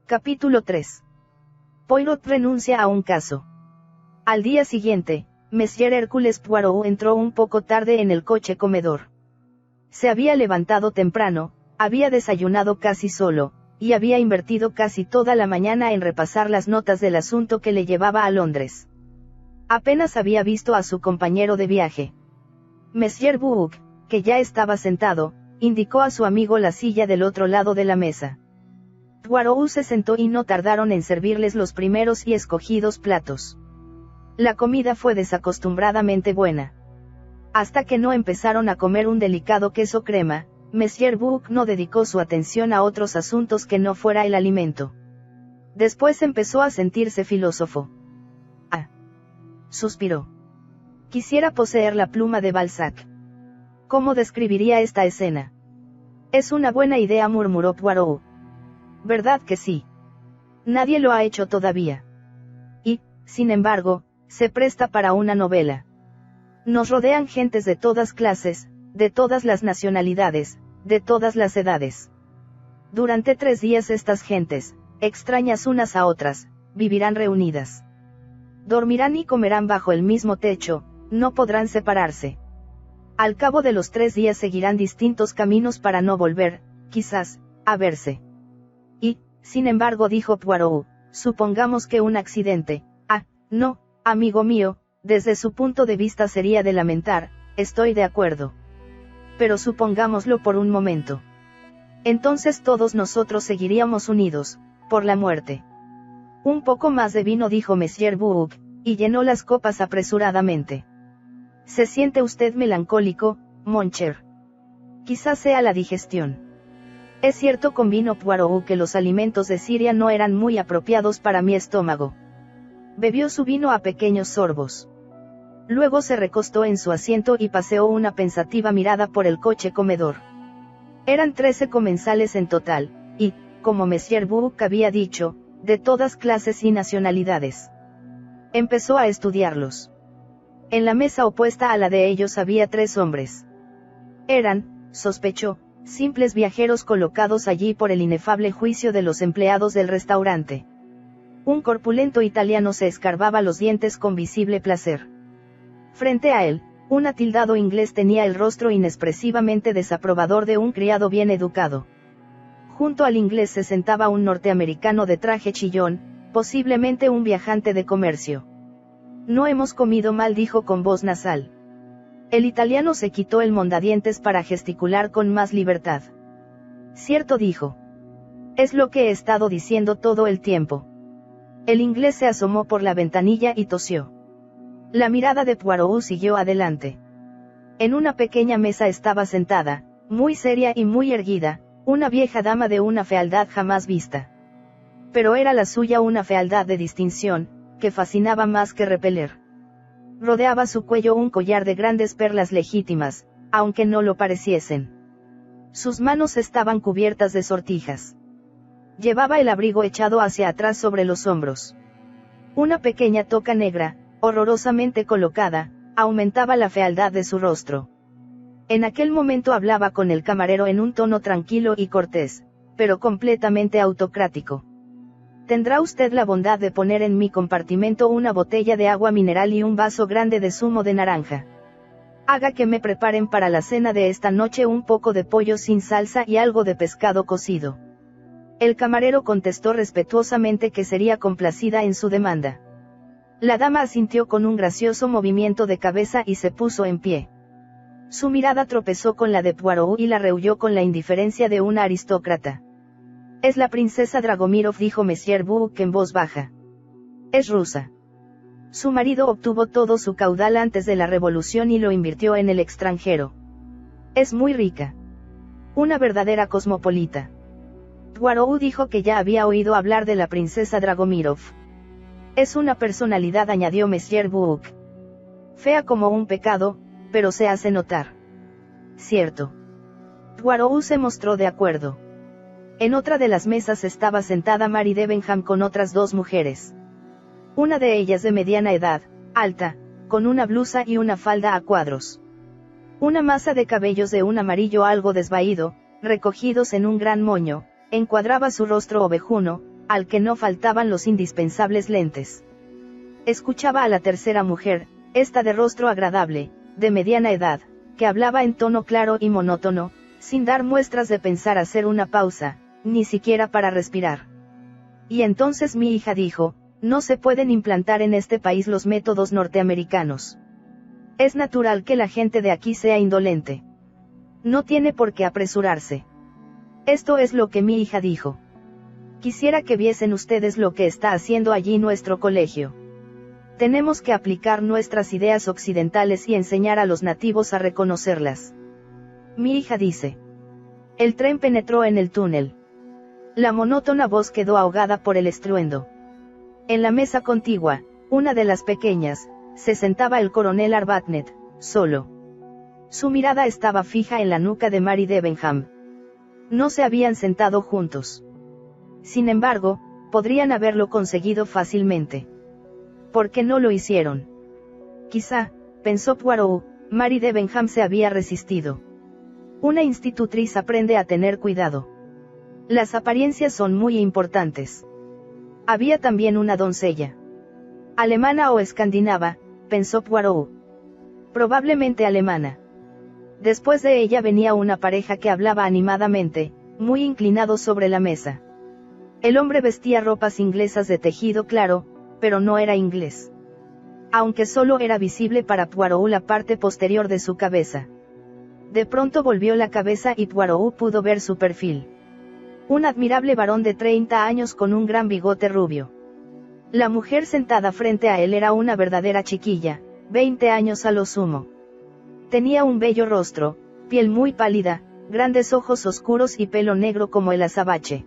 Capítulo 3. Poirot renuncia a un caso. Al día siguiente, Monsieur Hercule Poirot entró un poco tarde en el coche comedor. Se había levantado temprano, había desayunado casi solo, y había invertido casi toda la mañana en repasar las notas del asunto que le llevaba a Londres. Apenas había visto a su compañero de viaje. Monsieur Buck, que ya estaba sentado, indicó a su amigo la silla del otro lado de la mesa. Poirot se sentó y no tardaron en servirles los primeros y escogidos platos. La comida fue desacostumbradamente buena. Hasta que no empezaron a comer un delicado queso crema, Monsieur Buck no dedicó su atención a otros asuntos que no fuera el alimento. Después empezó a sentirse filósofo. Ah. Suspiró. Quisiera poseer la pluma de Balzac. ¿Cómo describiría esta escena? Es una buena idea, murmuró Poirot. ¿Verdad que sí? Nadie lo ha hecho todavía. Y, sin embargo, se presta para una novela. Nos rodean gentes de todas clases, de todas las nacionalidades, de todas las edades. Durante 3 días estas gentes, extrañas unas a otras, vivirán reunidas. Dormirán y comerán bajo el mismo techo, no podrán separarse. Al cabo de los 3 días seguirán distintos caminos para no volver, quizás, a verse. Y, sin embargo, dijo Poirot, supongamos que un accidente. Ah, no, amigo mío, desde su punto de vista sería de lamentar, estoy de acuerdo. Pero supongámoslo por un momento. Entonces todos nosotros seguiríamos unidos, por la muerte. Un poco más de vino, dijo Monsieur Buck, y llenó las copas apresuradamente. ¿Se siente usted melancólico, mon cher? Quizás sea la digestión. Es cierto, convino Poirot, que los alimentos de Siria no eran muy apropiados para mi estómago. Bebió su vino a pequeños sorbos. Luego se recostó en su asiento y paseó una pensativa mirada por el coche comedor. Eran 13 comensales en total, y, como Monsieur Buck había dicho, de todas clases y nacionalidades. Empezó a estudiarlos. En la mesa opuesta a la de ellos había 3 hombres. Eran, sospechó, simples viajeros colocados allí por el inefable juicio de los empleados del restaurante. Un corpulento italiano se escarbaba los dientes con visible placer. Frente a él, un atildado inglés tenía el rostro inexpresivamente desaprobador de un criado bien educado. Junto al inglés se sentaba un norteamericano de traje chillón, posiblemente un viajante de comercio. No hemos comido mal, dijo con voz nasal. El italiano se quitó el mondadientes para gesticular con más libertad. Cierto, dijo. Es lo que he estado diciendo todo el tiempo. El inglés se asomó por la ventanilla y tosió. La mirada de Poirot siguió adelante. En una pequeña mesa estaba sentada, muy seria y muy erguida, una vieja dama de una fealdad jamás vista. Pero era la suya una fealdad de distinción, que fascinaba más que repeler. Rodeaba su cuello un collar de grandes perlas legítimas, aunque no lo pareciesen. Sus manos estaban cubiertas de sortijas. Llevaba el abrigo echado hacia atrás sobre los hombros. Una pequeña toca negra, horrorosamente colocada, aumentaba la fealdad de su rostro. En aquel momento hablaba con el camarero en un tono tranquilo y cortés, pero completamente autocrático. ¿Tendrá usted la bondad de poner en mi compartimento una botella de agua mineral y un vaso grande de zumo de naranja? Haga que me preparen para la cena de esta noche un poco de pollo sin salsa y algo de pescado cocido. El camarero contestó respetuosamente que sería complacida en su demanda. La dama asintió con un gracioso movimiento de cabeza y se puso en pie. Su mirada tropezó con la de Poirot y la rehuyó con la indiferencia de una aristócrata. Es la princesa Dragomirov, dijo Monsieur Buck en voz baja. Es rusa. Su marido obtuvo todo su caudal antes de la revolución y lo invirtió en el extranjero. Es muy rica. Una verdadera cosmopolita. Poirot dijo que ya había oído hablar de la princesa Dragomirov. Es una personalidad, añadió Monsieur Buck. Fea como un pecado, pero se hace notar. Cierto. Poirot se mostró de acuerdo. En otra de las mesas estaba sentada Mary Debenham con otras 2 mujeres. Una de ellas de mediana edad, alta, con una blusa y una falda a cuadros. Una masa de cabellos de un amarillo algo desvaído, recogidos en un gran moño, encuadraba su rostro ovejuno, al que no faltaban los indispensables lentes. Escuchaba a la tercera mujer, esta de rostro agradable, de mediana edad, que hablaba en tono claro y monótono, sin dar muestras de pensar hacer una pausa, ni siquiera para respirar. Y entonces mi hija dijo, no se pueden implantar en este país los métodos norteamericanos. Es natural que la gente de aquí sea indolente. No tiene por qué apresurarse. Esto es lo que mi hija dijo. Quisiera que viesen ustedes lo que está haciendo allí nuestro colegio. Tenemos que aplicar nuestras ideas occidentales y enseñar a los nativos a reconocerlas. Mi hija dice. El tren penetró en el túnel. La monótona voz quedó ahogada por el estruendo. En la mesa contigua, una de las pequeñas, se sentaba el coronel Arbuthnot, solo. Su mirada estaba fija en la nuca de Mary Debenham. No se habían sentado juntos. Sin embargo, podrían haberlo conseguido fácilmente. ¿Por qué no lo hicieron? Quizá, pensó Poirot, Mary Debenham se había resistido. Una institutriz aprende a tener cuidado. Las apariencias son muy importantes. Había también una doncella. Alemana o escandinava, pensó Poirot. Probablemente alemana. Después de ella venía una pareja que hablaba animadamente, muy inclinados sobre la mesa. El hombre vestía ropas inglesas de tejido claro, pero no era inglés. Aunque solo era visible para Poirot la parte posterior de su cabeza. De pronto volvió la cabeza y Poirot pudo ver su perfil. Un admirable varón de 30 años con un gran bigote rubio. La mujer sentada frente a él era una verdadera chiquilla, 20 años a lo sumo. Tenía un bello rostro, piel muy pálida, grandes ojos oscuros y pelo negro como el azabache.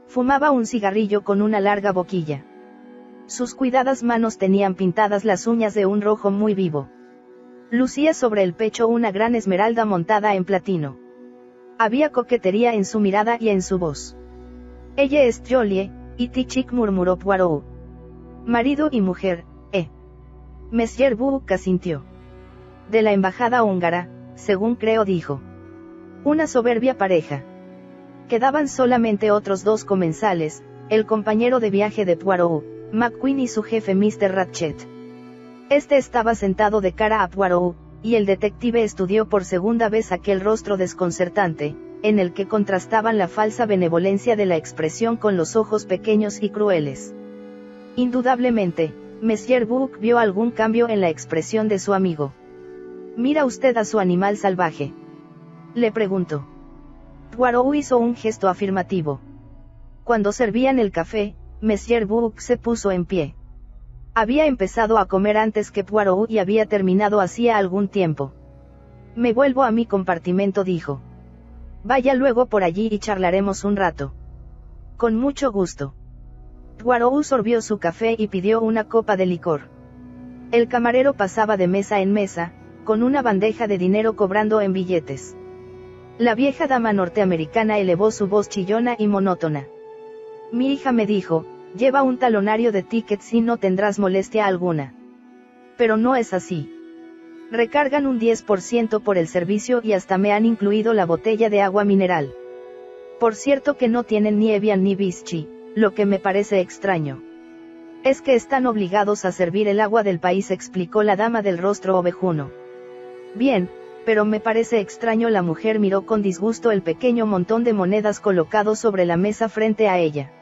Fumaba un cigarrillo con una larga boquilla. Sus cuidadas manos tenían pintadas las uñas de un rojo muy vivo. Lucía sobre el pecho una gran esmeralda montada en platino. Había coquetería en su mirada y en su voz. Ella es jolie, y Tichik, murmuró Poirot. Marido y mujer, Monsieur Bouc asintió. De la embajada húngara, según creo dijo. Una soberbia pareja. Quedaban solamente otros dos comensales, el compañero de viaje de Poirot, McQueen y su jefe Mr. Ratchet. Este estaba sentado de cara a Poirot, y el detective estudió por segunda vez aquel rostro desconcertante, en el que contrastaban la falsa benevolencia de la expresión con los ojos pequeños y crueles. Indudablemente, Monsieur Bouc vio algún cambio en la expresión de su amigo. ¿Mira usted a su animal salvaje?, le preguntó. Poirot hizo un gesto afirmativo. Cuando servían el café, Monsieur Bouc se puso en pie. Había empezado a comer antes que Poirot y había terminado hacía algún tiempo. Me vuelvo a mi compartimento, dijo. Vaya luego por allí y charlaremos un rato. Con mucho gusto. Poirot sorbió su café y pidió una copa de licor. El camarero pasaba de mesa en mesa, con una bandeja de dinero cobrando en billetes. La vieja dama norteamericana elevó su voz chillona y monótona. Mi hija me dijo, lleva un talonario de tickets y no tendrás molestia alguna. Pero no es así. Recargan un 10% por el servicio y hasta me han incluido la botella de agua mineral. Por cierto que no tienen ni Evian ni Vichy, lo que me parece extraño. Es que están obligados a servir el agua del país, explicó la dama del rostro ovejuno. Bien, pero me parece extraño. La mujer miró con disgusto el pequeño montón de monedas colocado sobre la mesa frente a ella.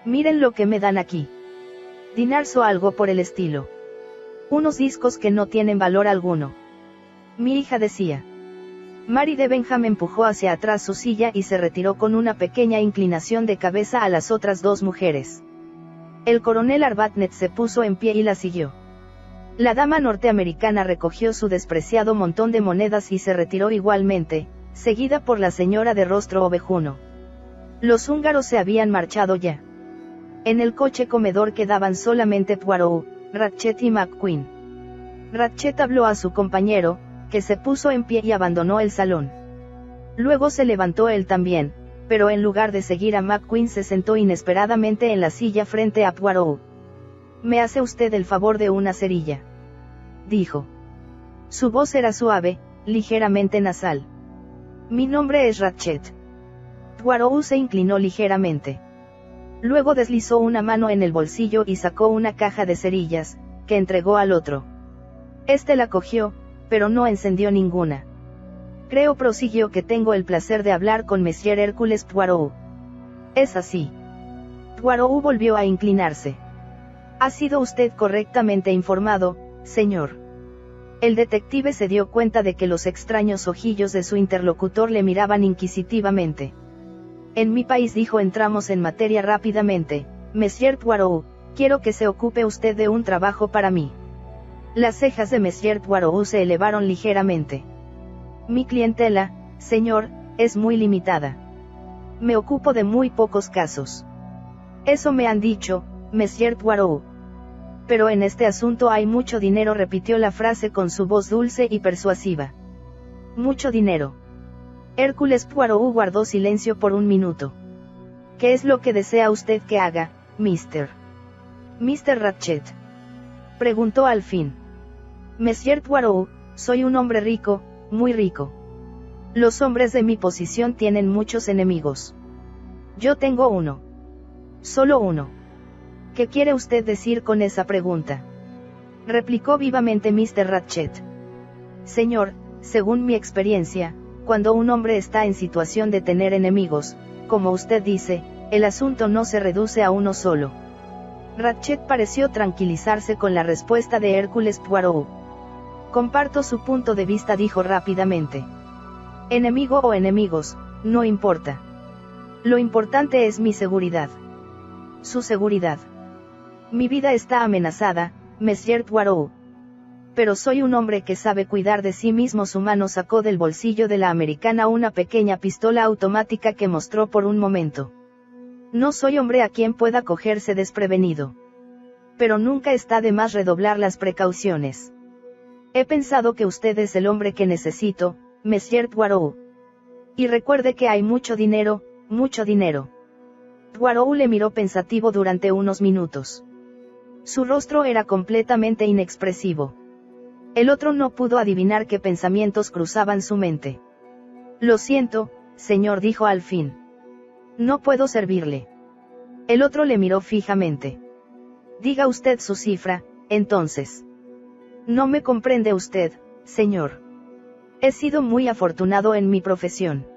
Miren lo que me dan aquí. Dinars o algo por el estilo. Unos discos que no tienen valor alguno. Mi hija decía. Mary Debenham empujó hacia atrás su silla y se retiró con una pequeña inclinación de cabeza a las otras dos mujeres. El coronel Arbuthnot se puso en pie y la siguió. La dama norteamericana recogió su despreciado montón de monedas y se retiró igualmente, seguida por la señora de rostro ovejuno. Los húngaros se habían marchado ya. En el coche comedor quedaban solamente Poirot, Ratchet y McQueen. Ratchet habló a su compañero, que se puso en pie y abandonó el salón. Luego se levantó él también, pero en lugar de seguir a McQueen se sentó inesperadamente en la silla frente a Poirot. «¿Me hace usted el favor de una cerilla?», dijo. Su voz era suave, ligeramente nasal. «Mi nombre es Ratchet». Poirot se inclinó ligeramente. Luego deslizó una mano en el bolsillo y sacó una caja de cerillas, que entregó al otro. Este la cogió, pero no encendió ninguna. Creo, prosiguió, que tengo el placer de hablar con Monsieur Hércules Poirot. Es así. Poirot volvió a inclinarse. Ha sido usted correctamente informado, señor. El detective se dio cuenta de que los extraños ojillos de su interlocutor le miraban inquisitivamente. En mi país, dijo, entramos en materia rápidamente. Monsieur Poirot, quiero que se ocupe usted de un trabajo para mí. Las cejas de Monsieur Poirot se elevaron ligeramente. Mi clientela, señor, es muy limitada. Me ocupo de muy pocos casos. Eso me han dicho, Monsieur Poirot. Pero en este asunto hay mucho dinero, repitió la frase con su voz dulce y persuasiva. Mucho dinero. Hércules Poirot guardó silencio por un minuto. ¿Qué es lo que desea usted que haga, Mr. Ratchet? Preguntó al fin. Monsieur Poirot, soy un hombre rico, muy rico. Los hombres de mi posición tienen muchos enemigos. Yo tengo uno. Solo uno. ¿Qué quiere usted decir con esa pregunta?, replicó vivamente Mr. Ratchet. Señor, según mi experiencia, cuando un hombre está en situación de tener enemigos, como usted dice, el asunto no se reduce a uno solo. Ratchet pareció tranquilizarse con la respuesta de Hércules Poirot. Comparto su punto de vista, dijo rápidamente. Enemigo o enemigos, no importa. Lo importante es mi seguridad. Su seguridad. Mi vida está amenazada, Monsieur Poirot. Pero soy un hombre que sabe cuidar de sí mismo. Su mano sacó del bolsillo de la americana una pequeña pistola automática que mostró por un momento. No soy hombre a quien pueda cogerse desprevenido. Pero nunca está de más redoblar las precauciones. He pensado que usted es el hombre que necesito, Monsieur Poirot. Y recuerde que hay mucho dinero, mucho dinero. Poirot le miró pensativo durante unos minutos. Su rostro era completamente inexpresivo. El otro no pudo adivinar qué pensamientos cruzaban su mente. Lo siento, señor, dijo al fin. No puedo servirle. El otro le miró fijamente. Diga usted su cifra, entonces. No me comprende usted, señor. He sido muy afortunado en mi profesión.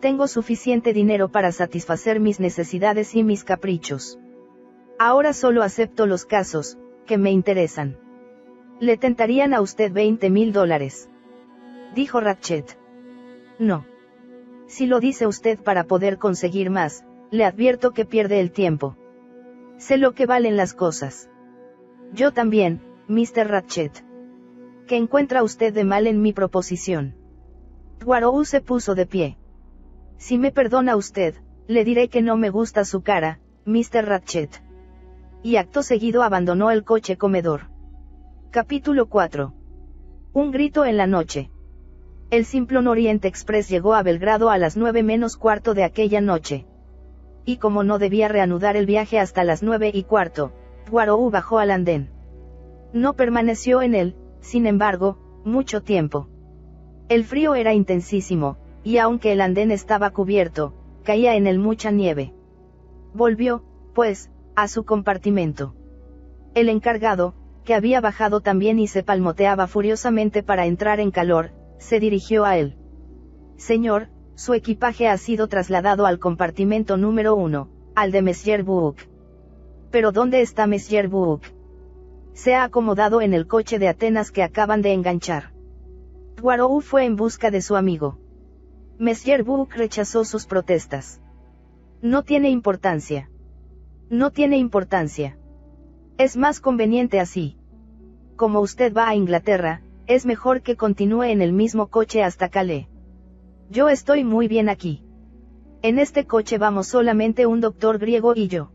Tengo suficiente dinero para satisfacer mis necesidades y mis caprichos. Ahora solo acepto los casos que me interesan. Le tentarían a usted $20,000, dijo Ratchet. No. Si lo dice usted para poder conseguir más, le advierto que pierde el tiempo. Sé lo que valen las cosas. Yo también, Mr. Ratchet. ¿Qué encuentra usted de mal en mi proposición? Poirot se puso de pie. Si me perdona usted, le diré que no me gusta su cara, Mr. Ratchet. Y acto seguido abandonó el coche comedor. Capítulo 4. Un grito en la noche. El Simplon Orient Express llegó a Belgrado a las 9:45 de aquella noche. Y como no debía reanudar el viaje hasta las 9:15, Poirot bajó al andén. No permaneció en él, sin embargo, mucho tiempo. El frío era intensísimo, y aunque el andén estaba cubierto, caía en él mucha nieve. Volvió, pues, a su compartimento. El encargado, que había bajado también y se palmoteaba furiosamente para entrar en calor, se dirigió a él. Señor, su equipaje ha sido trasladado al compartimento número 1, al de Monsieur Bouc. ¿Pero dónde está Monsieur Bouc? Se ha acomodado en el coche de Atenas que acaban de enganchar. Poirot fue en busca de su amigo. Monsieur Bouc rechazó sus protestas. No tiene importancia. No tiene importancia. Es más conveniente así. Como usted va a Inglaterra, es mejor que continúe en el mismo coche hasta Calais. Yo estoy muy bien aquí. En este coche vamos solamente un doctor griego y yo.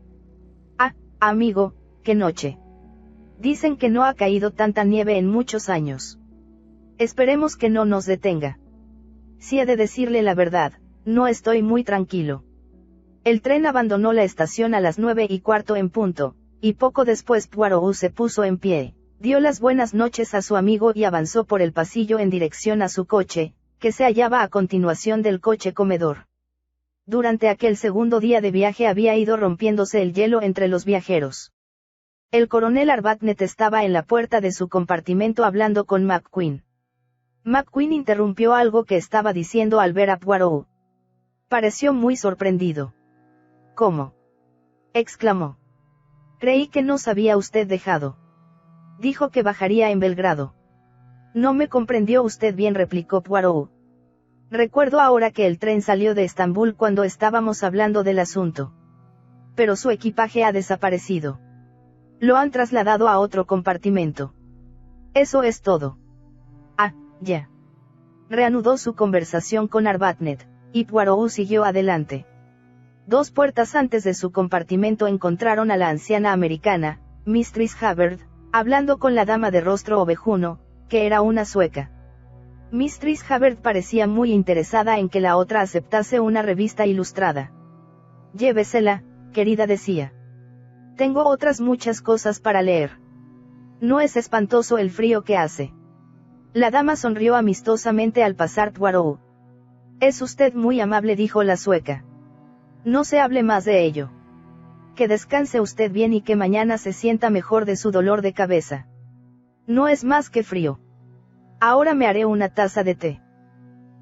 Ah, amigo, qué noche. Dicen que no ha caído tanta nieve en muchos años. Esperemos que no nos detenga. Si he de decirle la verdad, no estoy muy tranquilo. El tren abandonó la estación a las 9:15 en punto, y poco después Poirot se puso en pie, dio las buenas noches a su amigo y avanzó por el pasillo en dirección a su coche, que se hallaba a continuación del coche comedor. Durante aquel segundo día de viaje había ido rompiéndose el hielo entre los viajeros. El coronel Arbuthnot estaba en la puerta de su compartimento hablando con McQueen. McQueen interrumpió algo que estaba diciendo al ver a Poirot. Pareció muy sorprendido. ¿Cómo?, exclamó. Creí que nos había usted dejado. Dijo que bajaría en Belgrado. No me comprendió usted bien, replicó Poirot. Recuerdo ahora que el tren salió de Estambul cuando estábamos hablando del asunto. Pero su equipaje ha desaparecido. Lo han trasladado a otro compartimento. Eso es todo. Ah, ya. Reanudó su conversación con Arbuthnot, y Poirot siguió adelante. 2 puertas antes de su compartimento encontraron a la anciana americana, Mistress Hubbard, hablando con la dama de rostro ovejuno, que era una sueca. Mistress Hubbard parecía muy interesada en que la otra aceptase una revista ilustrada. Llévesela, querida, decía. Tengo otras muchas cosas para leer. ¿No es espantoso el frío que hace? La dama sonrió amistosamente al pasar Poirot. Es usted muy amable, dijo la sueca. No se hable más de ello. Que descanse usted bien y que mañana se sienta mejor de su dolor de cabeza. No es más que frío. Ahora me haré una taza de té.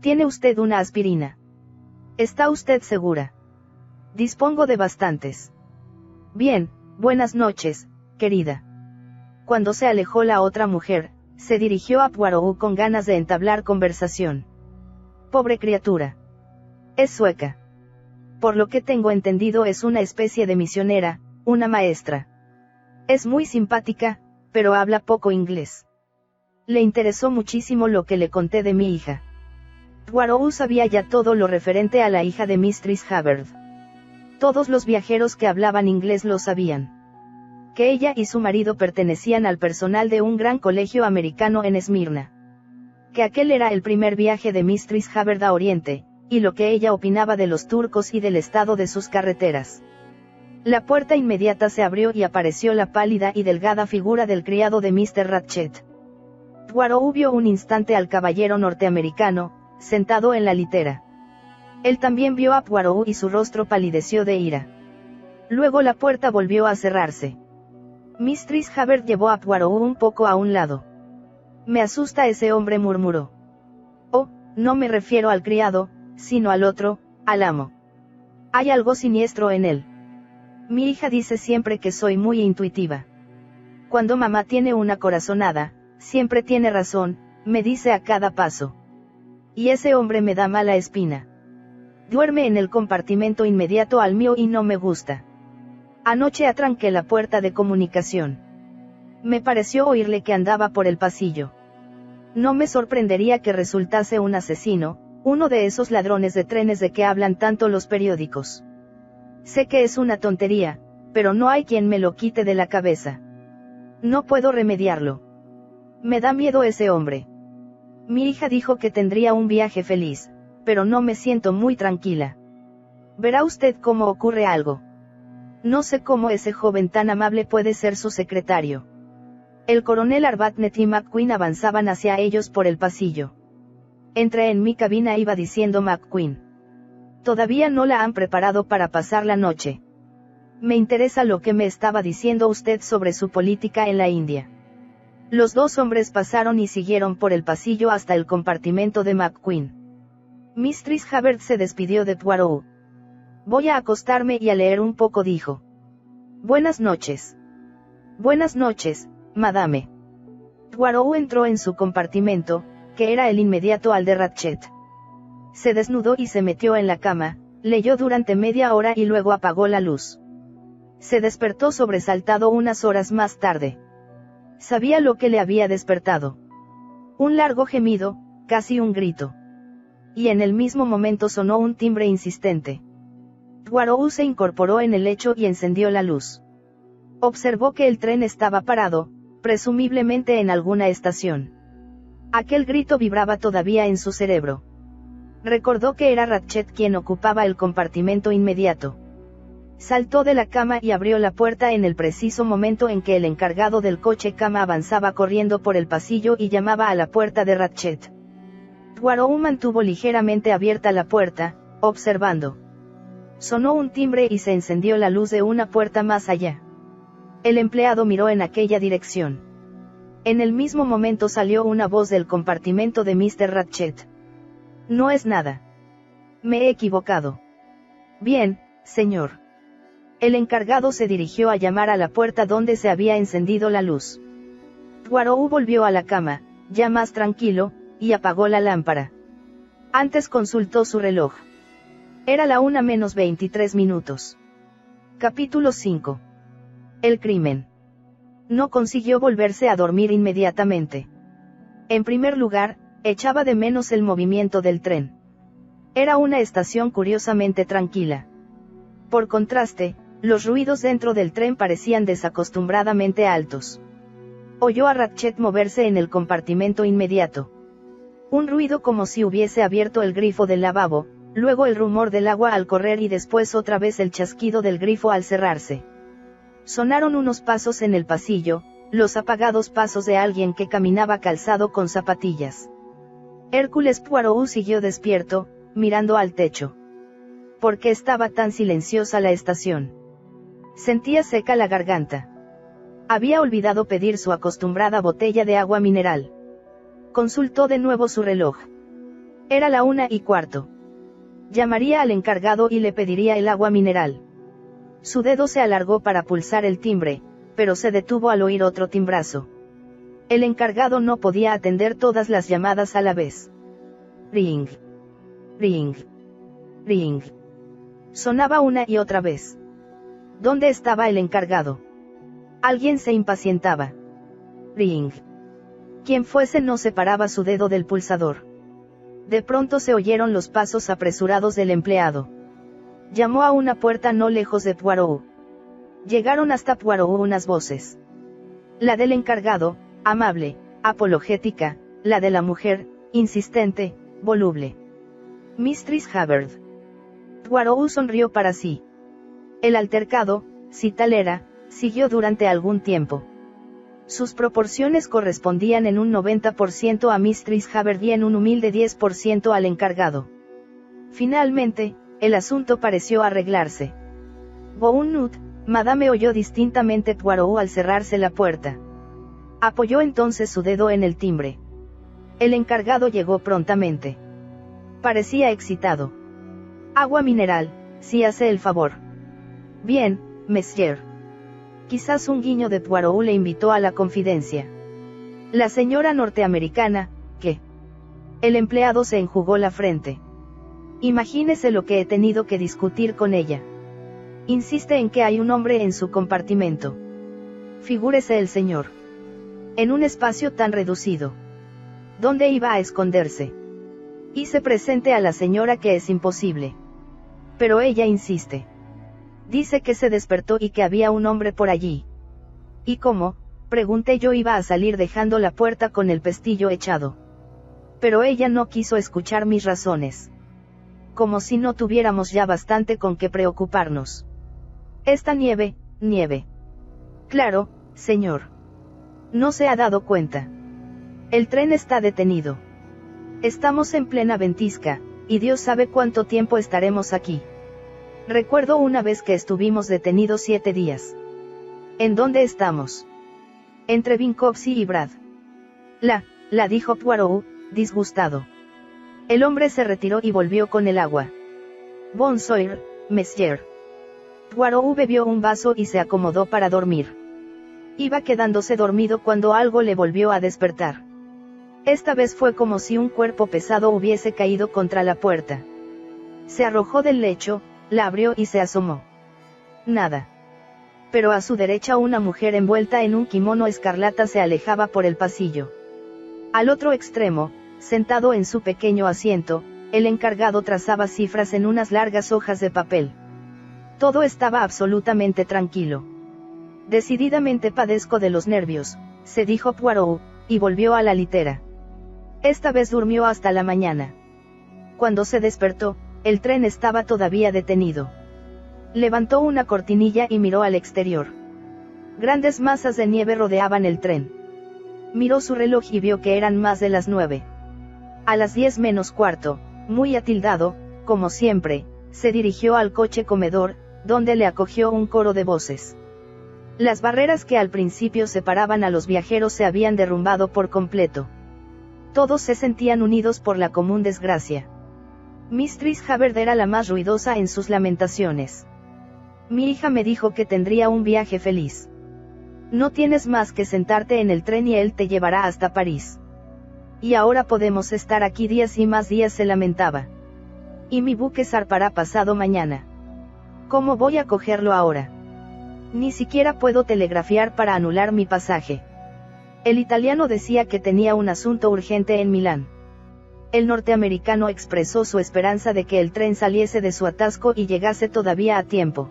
¿Tiene usted una aspirina? ¿Está usted segura? Dispongo de bastantes. Bien, buenas noches, querida. Cuando se alejó la otra mujer, se dirigió a Poirot con ganas de entablar conversación. Pobre criatura. Es sueca. Por lo que tengo entendido es una especie de misionera, una maestra. Es muy simpática, pero habla poco inglés. Le interesó muchísimo lo que le conté de mi hija. Poirot sabía ya todo lo referente a la hija de Mistress Hubbard. Todos los viajeros que hablaban inglés lo sabían. Que ella y su marido pertenecían al personal de un gran colegio americano en Esmirna. Que aquel era el primer viaje de Mistress Hubbard a Oriente, y lo que ella opinaba de los turcos y del estado de sus carreteras. La puerta inmediata se abrió y apareció la pálida y delgada figura del criado de Mr. Ratchet. Poirot vio un instante al caballero norteamericano, sentado en la litera. Él también vio a Poirot y su rostro palideció de ira. Luego la puerta volvió a cerrarse. Mistress Hubbard llevó a Poirot un poco a un lado. Me asusta ese hombre, murmuró. Oh, no me refiero al criado, sino al otro, al amo. Hay algo siniestro en él. Mi hija dice siempre que soy muy intuitiva. Cuando mamá tiene una corazonada, siempre tiene razón, me dice a cada paso. Y ese hombre me da mala espina. Duerme en el compartimento inmediato al mío y no me gusta. Anoche atranqué la puerta de comunicación. Me pareció oírle que andaba por el pasillo. No me sorprendería que resultase un asesino, uno de esos ladrones de trenes de que hablan tanto los periódicos. Sé que es una tontería, pero no hay quien me lo quite de la cabeza. No puedo remediarlo. Me da miedo ese hombre. Mi hija dijo que tendría un viaje feliz, pero no me siento muy tranquila. Verá usted cómo ocurre algo. No sé cómo ese joven tan amable puede ser su secretario. El coronel Arbuthnot y McQueen avanzaban hacia ellos por el pasillo. Entré en mi cabina, iba diciendo McQueen. Todavía no la han preparado para pasar la noche. Me interesa lo que me estaba diciendo usted sobre su política en la India. Los 2 hombres pasaron y siguieron por el pasillo hasta el compartimento de McQueen. Mistress Hubbard se despidió de Poirot. Voy a acostarme y a leer un poco, dijo. Buenas noches. Buenas noches, madame. Poirot entró en su compartimento, que era el inmediato al de Ratchet. Se desnudó y se metió en la cama, leyó durante media hora y luego apagó la luz. Se despertó sobresaltado unas horas más tarde. Sabía lo que le había despertado. Un largo gemido, casi un grito. Y en el mismo momento sonó un timbre insistente. Poirot se incorporó en el lecho y encendió la luz. Observó que el tren estaba parado, presumiblemente en alguna estación. Aquel grito vibraba todavía en su cerebro. Recordó que era Ratchet quien ocupaba el compartimento inmediato. Saltó de la cama y abrió la puerta en el preciso momento en que el encargado del coche cama avanzaba corriendo por el pasillo y llamaba a la puerta de Ratchet. Poirot mantuvo ligeramente abierta la puerta, observando. Sonó un timbre y se encendió la luz de una puerta más allá. El empleado miró en aquella dirección. En el mismo momento salió una voz del compartimento de Mr. Ratchet. No es nada. Me he equivocado. Bien, señor. El encargado se dirigió a llamar a la puerta donde se había encendido la luz. Poirot volvió a la cama, ya más tranquilo, y apagó la lámpara. Antes consultó su reloj. Era la 1:23. Capítulo 5. El crimen. No consiguió volverse a dormir inmediatamente. En primer lugar, echaba de menos el movimiento del tren. Era una estación curiosamente tranquila. Por contraste, los ruidos dentro del tren parecían desacostumbradamente altos. Oyó a Ratchet moverse en el compartimento inmediato. Un ruido como si hubiese abierto el grifo del lavabo, luego el rumor del agua al correr y después otra vez el chasquido del grifo al cerrarse. Sonaron unos pasos en el pasillo, los apagados pasos de alguien que caminaba calzado con zapatillas. Hércules Poirot siguió despierto, mirando al techo. ¿Por qué estaba tan silenciosa la estación? Sentía seca la garganta. Había olvidado pedir su acostumbrada botella de agua mineral. Consultó de nuevo su reloj. Era la 1:15. Llamaría al encargado y le pediría el agua mineral. Su dedo se alargó para pulsar el timbre, pero se detuvo al oír otro timbrazo. El encargado no podía atender todas las llamadas a la vez. Ring. Ring. Ring. Sonaba una y otra vez. ¿Dónde estaba el encargado? Alguien se impacientaba. Ring. Quien fuese no separaba su dedo del pulsador. De pronto se oyeron los pasos apresurados del empleado. Llamó a una puerta no lejos de Poirot. Llegaron hasta Poirot unas voces. La del encargado, amable, apologética; la de la mujer, insistente, voluble. Mistress Hubbard. Poirot sonrió para sí. El altercado, si tal era, siguió durante algún tiempo. Sus proporciones correspondían en un 90% a Mistress Hubbard y en un humilde 10% al encargado. Finalmente, el asunto pareció arreglarse. Bonne madame, oyó distintamente Poirot al cerrarse la puerta. Apoyó entonces su dedo en el timbre. El encargado llegó prontamente. Parecía excitado. Agua mineral, si hace el favor. Bien, monsieur. Quizás un guiño de Poirot le invitó a la confidencia. La señora norteamericana, ¿qué? El empleado se enjugó la frente. Imagínese lo que he tenido que discutir con ella. Insiste en que hay un hombre en su compartimento. Figúrese el señor. En un espacio tan reducido. ¿Dónde iba a esconderse? Hice presente a la señora que es imposible. Pero ella insiste. Dice que se despertó y que había un hombre por allí. ¿Y cómo? Pregunté yo. Iba a salir dejando la puerta con el pestillo echado. Pero ella no quiso escuchar mis razones. Como si no tuviéramos ya bastante con qué preocuparnos. Esta nieve. Claro, señor. No se ha dado cuenta. El tren está detenido. Estamos en plena ventisca, y Dios sabe cuánto tiempo estaremos aquí. Recuerdo una vez que estuvimos detenidos 7 días. ¿En dónde estamos? Entre Vinkovsky y Brad. La dijo Poirot, disgustado. El hombre se retiró y volvió con el agua. Bonsoir, monsieur. Poirot bebió un vaso y se acomodó para dormir. Iba quedándose dormido cuando algo le volvió a despertar. Esta vez fue como si un cuerpo pesado hubiese caído contra la puerta. Se arrojó del lecho, la abrió y se asomó. Nada. Pero a su derecha una mujer envuelta en un kimono escarlata se alejaba por el pasillo. Al otro extremo, sentado en su pequeño asiento, el encargado trazaba cifras en unas largas hojas de papel. Todo estaba absolutamente tranquilo. Decididamente padezco de los nervios, se dijo Poirot, y volvió a la litera. Esta vez durmió hasta la mañana. Cuando se despertó, el tren estaba todavía detenido. Levantó una cortinilla y miró al exterior. Grandes masas de nieve rodeaban el tren. Miró su reloj y vio que eran más de las 9. A las 10 menos cuarto, muy atildado, como siempre, se dirigió al coche comedor, donde le acogió un coro de voces. Las barreras que al principio separaban a los viajeros se habían derrumbado por completo. Todos se sentían unidos por la común desgracia. Mistress Hubbard era la más ruidosa en sus lamentaciones. Mi hija me dijo que tendría un viaje feliz. No tienes más que sentarte en el tren y él te llevará hasta París. Y ahora podemos estar aquí días y más días, se lamentaba. Y mi buque zarpará pasado mañana. ¿Cómo voy a cogerlo ahora? Ni siquiera puedo telegrafiar para anular mi pasaje. El italiano decía que tenía un asunto urgente en Milán. El norteamericano expresó su esperanza de que el tren saliese de su atasco y llegase todavía a tiempo.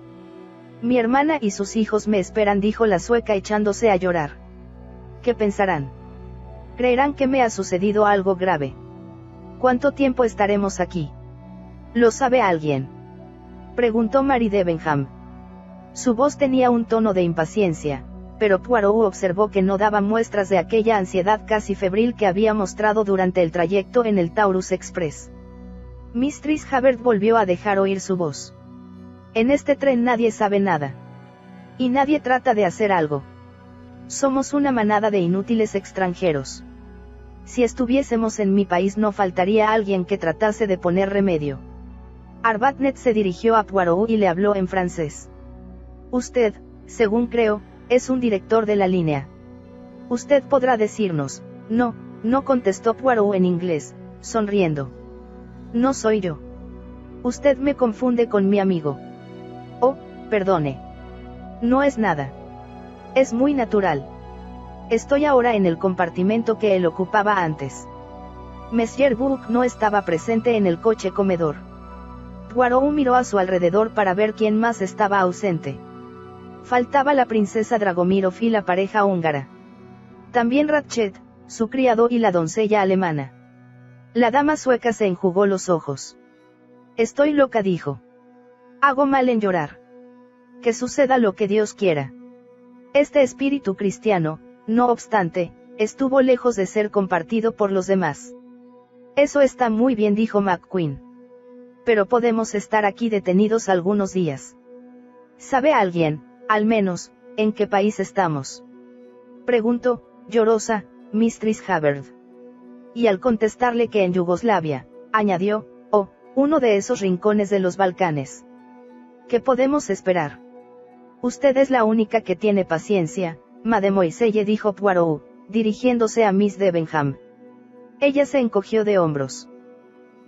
Mi hermana y sus hijos me esperan, dijo la sueca echándose a llorar. ¿Qué pensarán? Creerán que me ha sucedido algo grave. ¿Cuánto tiempo estaremos aquí? ¿Lo sabe alguien?, preguntó Mary Debenham. Su voz tenía un tono de impaciencia, pero Poirot observó que no daba muestras de aquella ansiedad casi febril que había mostrado durante el trayecto en el Taurus Express. Mistress Hubbard volvió a dejar oír su voz. En este tren nadie sabe nada. Y nadie trata de hacer algo. Somos una manada de inútiles extranjeros. Si estuviésemos en mi país no faltaría alguien que tratase de poner remedio. Arbuthnot se dirigió a Poirot y le habló en francés. Usted, según creo, es un director de la línea. Usted podrá decirnos. No, contestó Poirot en inglés, sonriendo. No soy yo. Usted me confunde con mi amigo. Oh, perdone. No es nada. Es muy natural. Estoy ahora en el compartimento que él ocupaba antes. Monsieur Buck no estaba presente en el coche comedor. Poirot miró a su alrededor para ver quién más estaba ausente. Faltaba la princesa Dragomírov y la pareja húngara. También Ratchet, su criado y la doncella alemana. La dama sueca se enjugó los ojos. Estoy loca, dijo. Hago mal en llorar. Que suceda lo que Dios quiera. Este espíritu cristiano, no obstante, estuvo lejos de ser compartido por los demás. Eso está muy bien, dijo McQueen. Pero podemos estar aquí detenidos algunos días. ¿Sabe alguien, al menos, en qué país estamos?, preguntó, llorosa, Mistress Hubbard. Y al contestarle que en Yugoslavia, añadió, uno de esos rincones de los Balcanes. ¿Qué podemos esperar? Usted es la única que tiene paciencia, mademoiselle, dijo Poirot, dirigiéndose a Miss Debenham. Ella se encogió de hombros.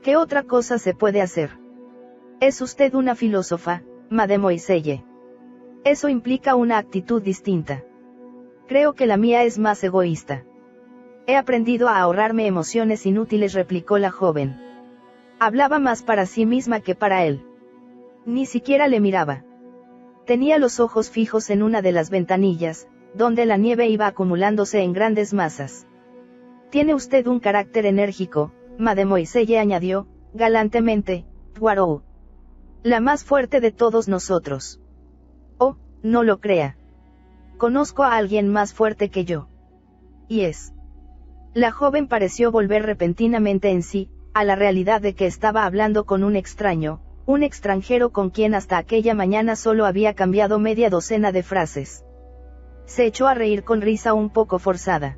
¿Qué otra cosa se puede hacer? Es usted una filósofa, mademoiselle. Eso implica una actitud distinta. Creo que la mía es más egoísta. He aprendido a ahorrarme emociones inútiles, replicó la joven. Hablaba más para sí misma que para él. Ni siquiera le miraba. Tenía los ojos fijos en una de las ventanillas, donde la nieve iba acumulándose en grandes masas. Tiene usted un carácter enérgico, mademoiselle, añadió, galantemente, Poirot. La más fuerte de todos nosotros. Oh, no lo crea. Conozco a alguien más fuerte que yo. Y es. La joven pareció volver repentinamente en sí, a la realidad de que estaba hablando con un extraño, un extranjero con quien hasta aquella mañana solo había cambiado media docena de frases. Se echó a reír con risa un poco forzada.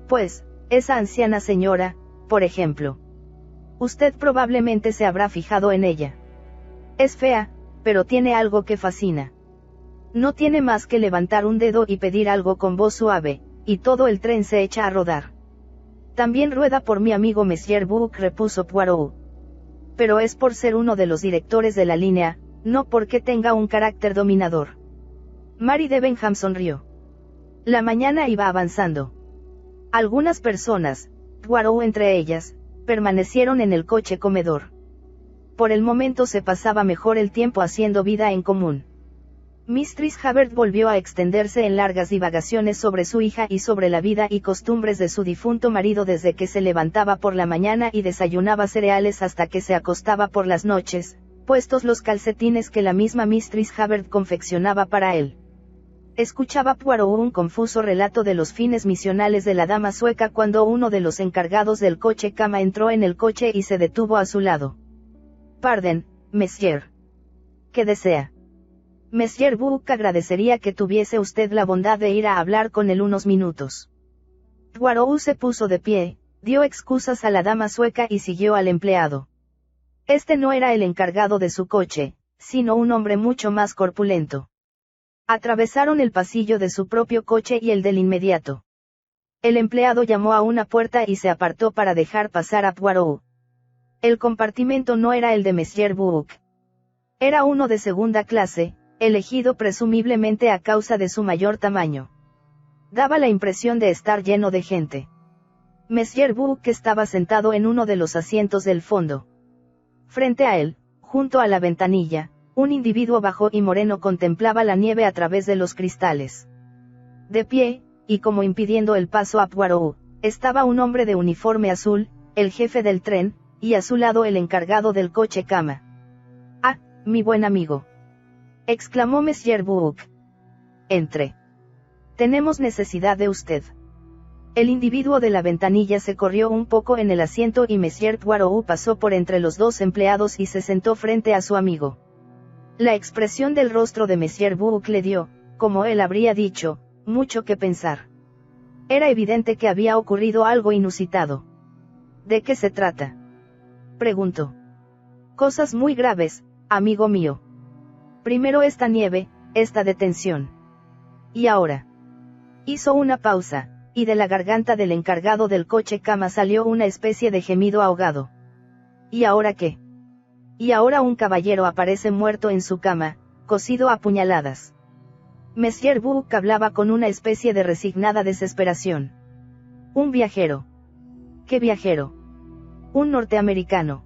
Pues, esa anciana señora, por ejemplo. Usted probablemente se habrá fijado en ella. Es fea, pero tiene algo que fascina. No tiene más que levantar un dedo y pedir algo con voz suave, y todo el tren se echa a rodar. También rueda por mi amigo Monsieur Buck, repuso Poirot. Pero es por ser uno de los directores de la línea, no porque tenga un carácter dominador. Mary Debenham sonrió. La mañana iba avanzando. Algunas personas, Poirot entre ellas, permanecieron en el coche comedor. Por el momento se pasaba mejor el tiempo haciendo vida en común. Mistress Hubbard volvió a extenderse en largas divagaciones sobre su hija y sobre la vida y costumbres de su difunto marido desde que se levantaba por la mañana y desayunaba cereales hasta que se acostaba por las noches, puestos los calcetines que la misma Mistress Hubbard confeccionaba para él. Escuchaba Poirot un confuso relato de los fines misionales de la dama sueca cuando uno de los encargados del coche cama entró en el coche y se detuvo a su lado. «Pardon, Monsieur. ¿Qué desea? Monsieur Book agradecería que tuviese usted la bondad de ir a hablar con él unos minutos. Poirot se puso de pie, dio excusas a la dama sueca y siguió al empleado. Este no era el encargado de su coche, sino un hombre mucho más corpulento. Atravesaron el pasillo de su propio coche y el del inmediato. El empleado llamó a una puerta y se apartó para dejar pasar a Poirot. El compartimento no era el de Monsieur Book. Era uno de segunda clase, elegido presumiblemente a causa de su mayor tamaño. Daba la impresión de estar lleno de gente. Monsieur Book estaba sentado en uno de los asientos del fondo. Frente a él, junto a la ventanilla, un individuo bajo y moreno contemplaba la nieve a través de los cristales. De pie, y como impidiendo el paso a Poirot, estaba un hombre de uniforme azul, el jefe del tren, y a su lado el encargado del coche cama. «Ah, mi buen amigo», exclamó Monsieur Book. «Entre. Tenemos necesidad de usted». El individuo de la ventanilla se corrió un poco en el asiento y Monsieur Poirot pasó por entre los dos empleados y se sentó frente a su amigo. La expresión del rostro de Monsieur Book le dio, como él habría dicho, mucho que pensar. Era evidente que había ocurrido algo inusitado. ¿De qué se trata?, preguntó. Cosas muy graves, amigo mío. Primero esta nieve, esta detención. Y ahora. Hizo una pausa, y de la garganta del encargado del coche cama salió una especie de gemido ahogado. ¿Y ahora qué? Y ahora un caballero aparece muerto en su cama, cosido a puñaladas. Monsieur Book hablaba con una especie de resignada desesperación. Un viajero. ¿Qué viajero? Un norteamericano.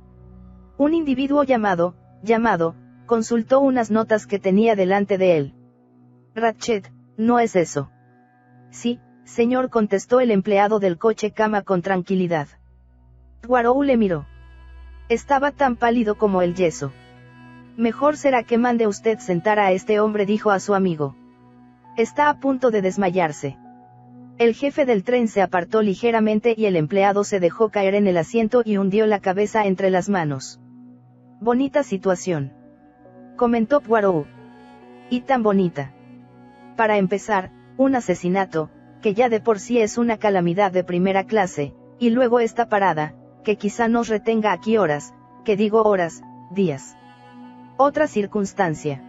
Un individuo llamado, consultó unas notas que tenía delante de él. Ratchet, ¿no es eso? Sí, señor, contestó el empleado del coche cama con tranquilidad. Poirot le miró. Estaba tan pálido como el yeso. Mejor será que mande usted sentar a este hombre, dijo a su amigo. Está a punto de desmayarse. El jefe del tren se apartó ligeramente y el empleado se dejó caer en el asiento y hundió la cabeza entre las manos. Bonita situación, comentó Poirot. Y tan bonita. Para empezar, un asesinato, que ya de por sí es una calamidad de primera clase, y luego esta parada, que quizá nos retenga aquí horas, que digo horas, días. Otra circunstancia.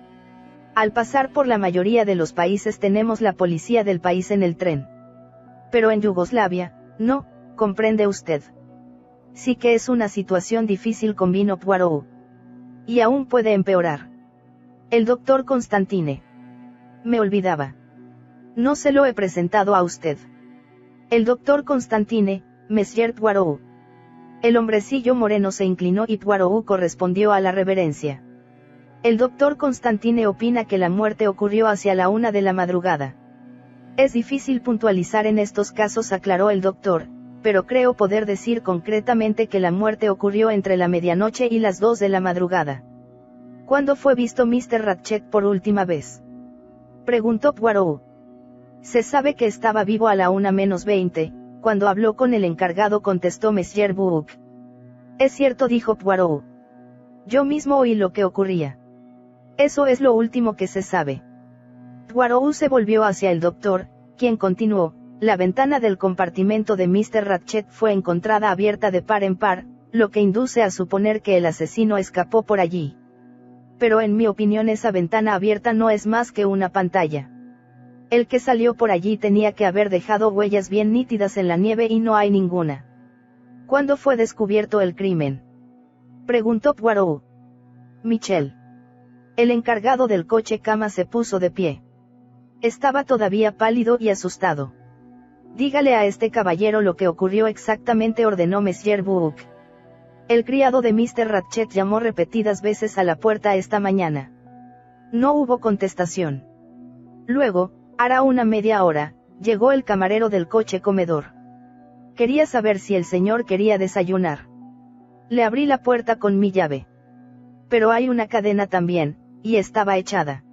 Al pasar por la mayoría de los países tenemos la policía del país en el tren. Pero en Yugoslavia, no, comprende usted. Sí que es una situación difícil, convino Poirot. Y aún puede empeorar. El doctor Constantine. Me olvidaba. No se lo he presentado a usted. El doctor Constantine, Monsieur Poirot. El hombrecillo moreno se inclinó y Poirot correspondió a la reverencia. El doctor Constantine opina que la muerte ocurrió hacia la 1 de la madrugada. Es difícil puntualizar en estos casos, aclaró el doctor, pero creo poder decir concretamente que la muerte ocurrió entre la medianoche y las 2 de la madrugada. ¿Cuándo fue visto Mr. Ratchet por última vez?, preguntó Poirot. Se sabe que estaba vivo a la 1:20, cuando habló con el encargado, contestó Monsieur Book. Es cierto, dijo Poirot. Yo mismo oí lo que ocurría. Eso es lo último que se sabe. Poirot se volvió hacia el doctor, quien continuó: la ventana del compartimento de Mr. Ratchet fue encontrada abierta de par en par, lo que induce a suponer que el asesino escapó por allí. Pero en mi opinión esa ventana abierta no es más que una pantalla. El que salió por allí tenía que haber dejado huellas bien nítidas en la nieve y no hay ninguna. ¿Cuándo fue descubierto el crimen?, preguntó Poirot. Michel. El encargado del coche cama se puso de pie. Estaba todavía pálido y asustado. Dígale a este caballero lo que ocurrió exactamente, ordenó Monsieur Book. El criado de Mr. Ratchet llamó repetidas veces a la puerta esta mañana. No hubo contestación. Luego, hará una media hora, llegó el camarero del coche comedor. Quería saber si el señor quería desayunar. Le abrí la puerta con mi llave. Pero hay una cadena también, y estaba echada.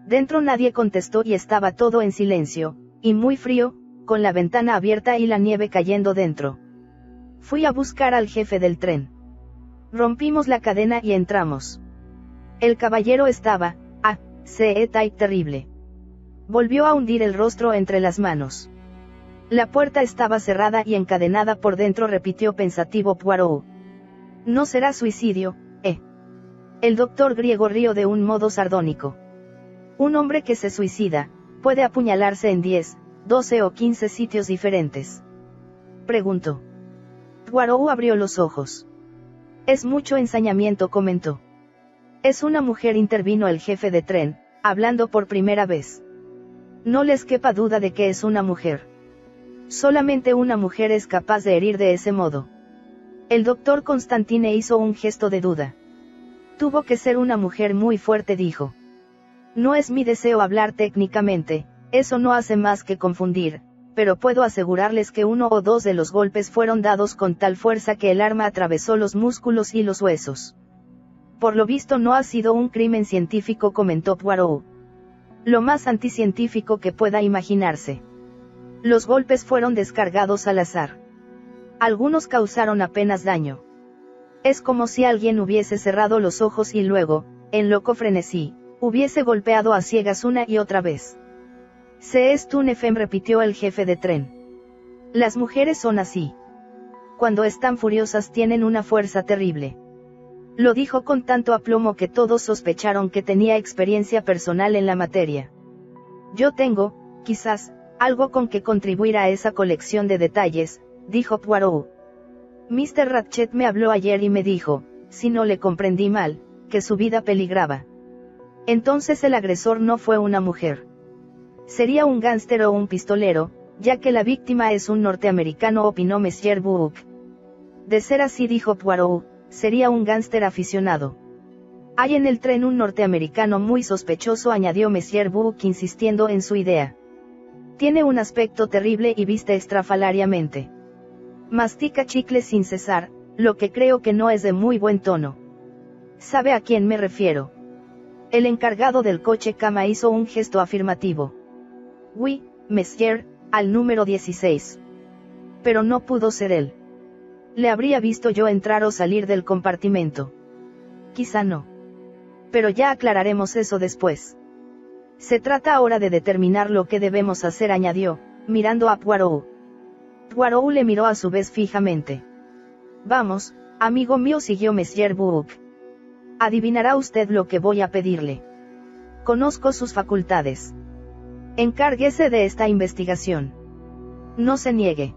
Dentro nadie contestó y estaba todo en silencio, y muy frío, con la ventana abierta y la nieve cayendo dentro. Fui a buscar al jefe del tren. Rompimos la cadena y entramos. El caballero estaba, terrible. Volvió a hundir el rostro entre las manos. La puerta estaba cerrada y encadenada por dentro, repitió pensativo Poirot. No será suicidio, El doctor griego rió de un modo sardónico. Un hombre que se suicida, puede apuñalarse en 10, 12 o 15 sitios diferentes. Preguntó. Poirot abrió los ojos. Es mucho ensañamiento, comentó. Es una mujer, intervino el jefe de tren, hablando por primera vez. No les quepa duda de que es una mujer. Solamente una mujer es capaz de herir de ese modo. El doctor Constantine hizo un gesto de duda. Tuvo que ser una mujer muy fuerte, dijo. No es mi deseo hablar técnicamente, eso no hace más que confundir, pero puedo asegurarles que uno o dos de los golpes fueron dados con tal fuerza que el arma atravesó los músculos y los huesos. Por lo visto no ha sido un crimen científico, comentó Poirot. Lo más anticientífico que pueda imaginarse. Los golpes fueron descargados al azar. Algunos causaron apenas daño. Es como si alguien hubiese cerrado los ojos y luego, en loco frenesí, hubiese golpeado a ciegas una y otra vez. C'est une femme, repitió el jefe de tren. Las mujeres son así. Cuando están furiosas tienen una fuerza terrible. Lo dijo con tanto aplomo que todos sospecharon que tenía experiencia personal en la materia. Yo tengo, quizás, algo con que contribuir a esa colección de detalles, dijo Poirot. Mr. Ratchet me habló ayer y me dijo, si no le comprendí mal, que su vida peligraba. Entonces el agresor no fue una mujer. Sería un gángster o un pistolero, ya que la víctima es un norteamericano, opinó Monsieur Buck. De ser así, dijo Poirot, sería un gángster aficionado. Hay en el tren un norteamericano muy sospechoso, añadió Monsieur Buck insistiendo en su idea. Tiene un aspecto terrible y viste estrafalariamente. Mastica chicle sin cesar, lo que creo que no es de muy buen tono. ¿Sabe a quién me refiero? El encargado del coche cama hizo un gesto afirmativo. Oui, monsieur, al número 16. Pero no pudo ser él. Le habría visto yo entrar o salir del compartimento. Quizá no. Pero ya aclararemos eso después. Se trata ahora de determinar lo que debemos hacer, añadió, mirando a Poirot. Poirot le miró a su vez fijamente. Vamos, amigo mío, siguió Monsieur Buck. Adivinará usted lo que voy a pedirle. Conozco sus facultades. Encárguese de esta investigación. No se niegue.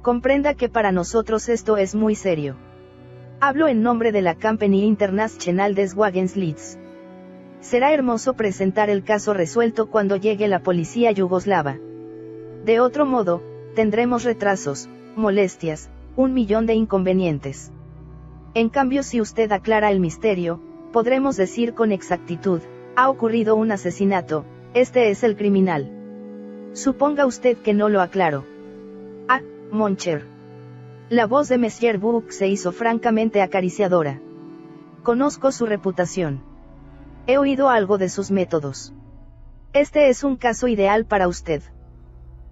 Comprenda que para nosotros esto es muy serio. Hablo en nombre de la Compagnie Internationale des Wagenslits. Será hermoso presentar el caso resuelto cuando llegue la policía yugoslava. De otro modo, tendremos retrasos, molestias, 1.000.000 de inconvenientes. En cambio, si usted aclara el misterio, podremos decir con exactitud, ha ocurrido un asesinato, este es el criminal. Suponga usted que no lo aclaro. Mon cher. La voz de Monsieur Buck se hizo francamente acariciadora. Conozco su reputación. He oído algo de sus métodos. Este es un caso ideal para usted.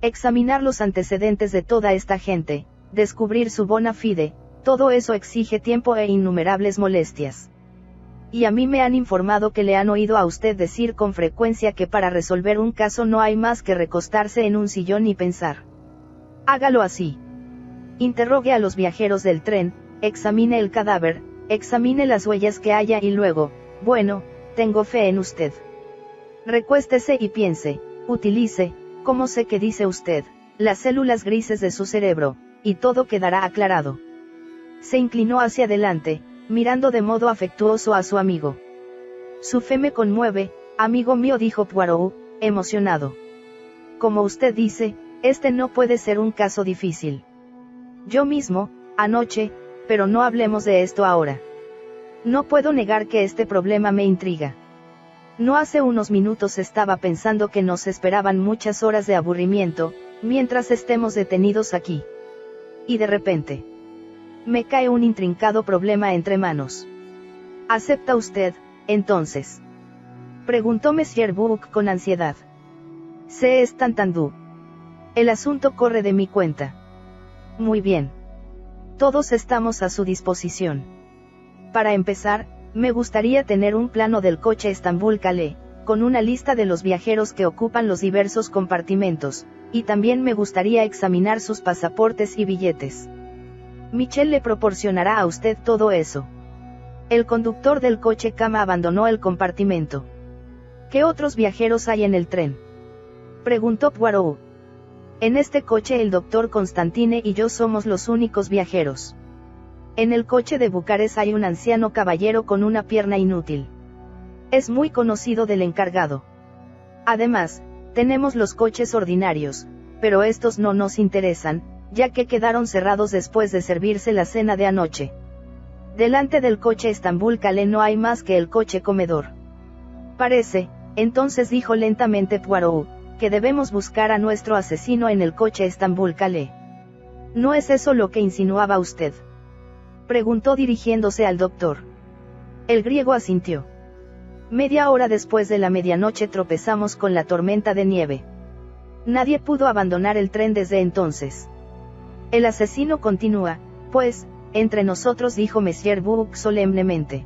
Examinar los antecedentes de toda esta gente, descubrir su bona fide, todo eso exige tiempo e innumerables molestias. Y a mí me han informado que le han oído a usted decir con frecuencia que para resolver un caso no hay más que recostarse en un sillón y pensar. Hágalo así. Interrogue a los viajeros del tren, examine el cadáver, examine las huellas que haya y luego, bueno, tengo fe en usted. Recuéstese y piense, utilice, como sé que dice usted, las células grises de su cerebro, y todo quedará aclarado. Se inclinó hacia adelante, mirando de modo afectuoso a su amigo. Su fe me conmueve, amigo mío, dijo Poirot, emocionado. Como usted dice, este no puede ser un caso difícil. Yo mismo, anoche, pero no hablemos de esto ahora. No puedo negar que este problema me intriga. No hace unos minutos estaba pensando que nos esperaban muchas horas de aburrimiento, mientras estemos detenidos aquí. Y de repente, me cae un intrincado problema entre manos. ¿Acepta usted, entonces? Preguntó Monsieur Buck con ansiedad. C'est entendu. El asunto corre de mi cuenta. Muy bien. Todos estamos a su disposición. Para empezar, Me gustaría tener un plano del coche Estambul-Calais, con una lista de los viajeros que ocupan los diversos compartimentos, y también me gustaría examinar sus pasaportes y billetes. Michel le proporcionará a usted todo eso. El conductor del coche cama abandonó el compartimento. ¿Qué otros viajeros hay en el tren?, preguntó Poirot. En este coche el doctor Constantine y yo somos los únicos viajeros. En el coche de Bucarest hay un anciano caballero con una pierna inútil. Es muy conocido del encargado. Además, tenemos los coches ordinarios, pero estos no nos interesan, ya que quedaron cerrados después de servirse la cena de anoche. Delante del coche Estambul-Calais no hay más que el coche comedor. Parece, entonces dijo lentamente Poirot, que debemos buscar a nuestro asesino en el coche Estambul-Calais. ¿No es eso lo que insinuaba usted?, preguntó dirigiéndose al doctor. El griego asintió. Media hora después de la medianoche tropezamos con la tormenta de nieve. Nadie pudo abandonar el tren desde entonces. El asesino continúa, pues, entre nosotros, dijo Monsieur Bouc solemnemente.